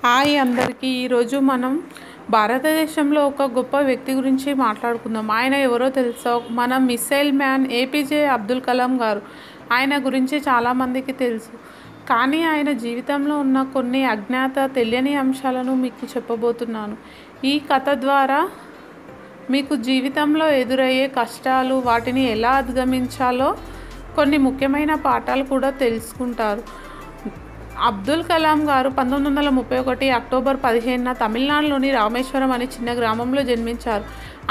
Hi అందరికీ. ఈరోజు మనం భారతదేశంలో ఒక గొప్ప వ్యక్తి గురించి మాట్లాడుకుందాం. ఆయన ఎవరో తెలుసా? మన missile man APJ Abdul Kalam గారు. ఆయన గురించి చాలామందికి తెలుసు, కానీ ఆయన జీవితంలో ఉన్న కొన్ని అజ్ఞాత తెలియని అంశాలను మీకు చెప్పబోతున్నాను. ఈ కథ ద్వారా మీకు జీవితంలో ఎదురయ్యే కష్టాలు, వాటిని ఎలా అధిగమించాలో కొన్ని ముఖ్యమైన పాఠాలు కూడా తెలుసుకుంటారు. అబ్దుల్ కలాం గారు 1931 అక్టోబర్ 15న తమిళనాడులోని రామేశ్వరం అనే చిన్న గ్రామంలో జన్మించారు.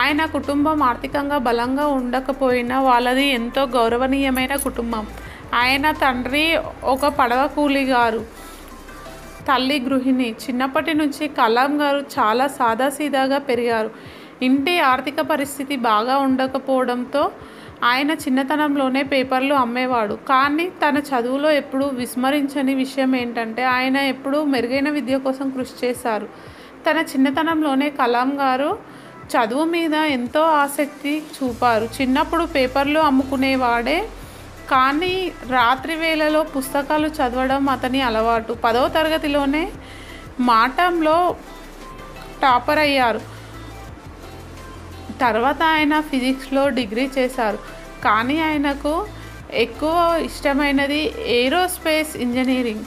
ఆయన కుటుంబం ఆర్థికంగా బలంగా ఉండకపోయినా వాళ్ళది ఎంతో గౌరవనీయమైన కుటుంబం. ఆయన తండ్రి ఒక పడవ కూలీగారు, తల్లి గృహిణి. చిన్నప్పటి నుంచి కలాం గారు చాలా సాదాసీదాగా పెరిగారు. ఇంటి ఆర్థిక పరిస్థితి బాగా ఉండకపోవడంతో ఆయన చిన్నతనంలోనే పేపర్లు అమ్మేవాడు. కానీ తన చదువులో ఎప్పుడూ విస్మరించని విషయం ఏంటంటే ఆయన ఎప్పుడూ మెరుగైన విద్య కోసం కృషి చేశారు. తన చిన్నతనంలోనే కలాం గారు చదువు మీద ఎంతో ఆసక్తి చూపారు. చిన్నప్పుడు పేపర్లు అమ్ముకునేవాడే, కానీ రాత్రి వేళలో పుస్తకాలు చదవడం అతని అలవాటు. 10వ తరగతిలోనే మాటంలో టాపర్ అయ్యారు. తర్వాత ఆయన ఫిజిక్స్లో డిగ్రీ చేశారు. కానీ ఆయనకు ఎక్కువ ఇష్టమైనది ఏరోస్పేస్ ఇంజనీరింగ్.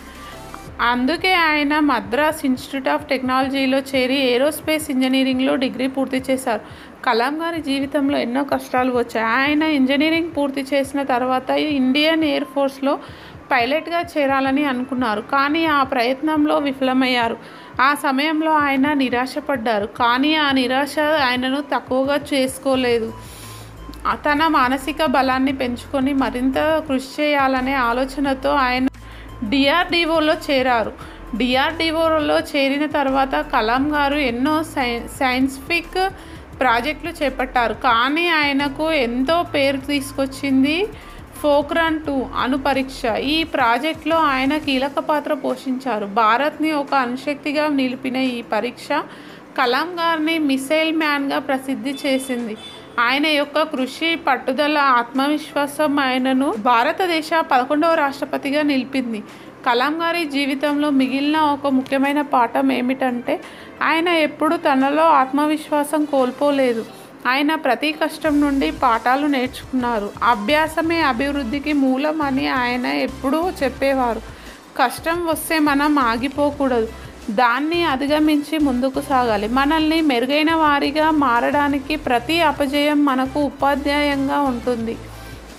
అందుకే ఆయన మద్రాస్ ఇన్స్టిట్యూట్ ఆఫ్ టెక్నాలజీలో చేరి ఏరోస్పేస్ ఇంజనీరింగ్లో డిగ్రీ పూర్తి చేశారు. కలాం గారి జీవితంలో ఎన్నో కష్టాలు వచ్చాయి. ఆయన ఇంజనీరింగ్ పూర్తి చేసిన తర్వాత ఇండియన్ ఎయిర్ ఫోర్స్లో పైలట్గా చేరాలని అనుకున్నారు, కానీ ఆ ప్రయత్నంలో విఫలమయ్యారు. ఆ సమయంలో ఆయన నిరాశపడ్డారు, కానీ ఆ నిరాశ ఆయనను తక్కువగా చేసుకోలేదు. తన మానసిక బలాన్ని పెంచుకొని మరింత కృషి చేయాలనే ఆలోచనతో ఆయన డిఆర్డిఓలో చేరారు. డిఆర్డిఓలో చేరిన తర్వాత కలాం గారు ఎన్నో సైంటిఫిక్ ప్రాజెక్టులు చేపట్టారు. కానీ ఆయనకు ఎంతో పేరు తీసుకొచ్చింది పోఖ్రాన్ 2 అణు పరీక్ష. ఈ ప్రాజెక్టులో ఆయన కీలక పాత్ర పోషించారు. భారత్ని ఒక అణుశక్తిగా నిలిపిన ఈ పరీక్ష కలాం గారిని మిసైల్ మ్యాన్గా ప్రసిద్ధి చేసింది. ఆయన యొక్క కృషి, పట్టుదల, ఆత్మవిశ్వాసం ఆయనను భారతదేశ 11వ రాష్ట్రపతిగా నిలిపింది. కలాం గారి జీవితంలో మిగిలిన ఒక ముఖ్యమైన పాఠం ఏమిటంటే ఆయన ఎప్పుడూ తనలో ఆత్మవిశ్వాసం కోల్పోలేదు. ఆయన ప్రతి కష్టం నుండి పాఠాలు నేర్చుకున్నారు. అభ్యాసమే అభివృద్ధికి మూలం అని ఆయన ఎప్పుడూ చెప్పేవారు. కష్టం వస్తే మనం ఆగిపోకూడదు, దాన్ని అధిగమించి ముందుకు సాగాలి. మనల్ని మెరుగైన వారిగా మారడానికి ప్రతి అపజయం మనకు ఉపాధ్యాయంగా ఉంటుంది.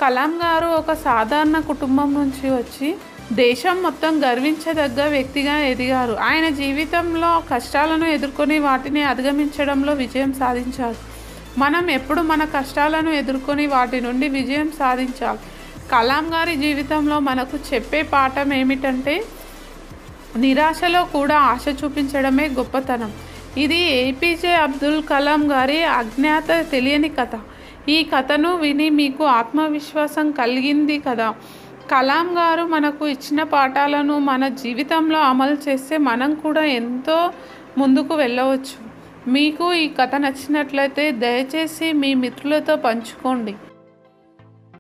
కలాం గారు ఒక సాధారణ కుటుంబం నుంచి వచ్చి దేశం మొత్తం గర్వించదగ్గ వ్యక్తిగా ఎదిగారు. ఆయన జీవితంలో కష్టాలను ఎదుర్కొని వాటిని అధిగమించడంలో విజయం సాధించారు. మనం ఎప్పుడు మన కష్టాలను ఎదుర్కొని వాటి నుండి విజయం సాధించాలి. కలాం గారి జీవితంలో మనకు చెప్పే పాఠం ఏమిటంటే నిరాశలో కూడా ఆశ చూపించడమే గొప్పతనం. ఇది ఏపీజే అబ్దుల్ కలాం గారి అజ్ఞాత తెలియని కథ. ఈ కథను విని మీకు ఆత్మవిశ్వాసం కలిగింది కదా? కలాం గారు మనకు ఇచ్చిన పాఠాలను మన జీవితంలో అమలు చేస్తే మనం కూడా ఎంతో ముందుకు వెళ్ళవచ్చు. మీకు ఈ కథ నచ్చినట్లయితే దయచేసి మీ మిత్రులతో పంచుకోండి.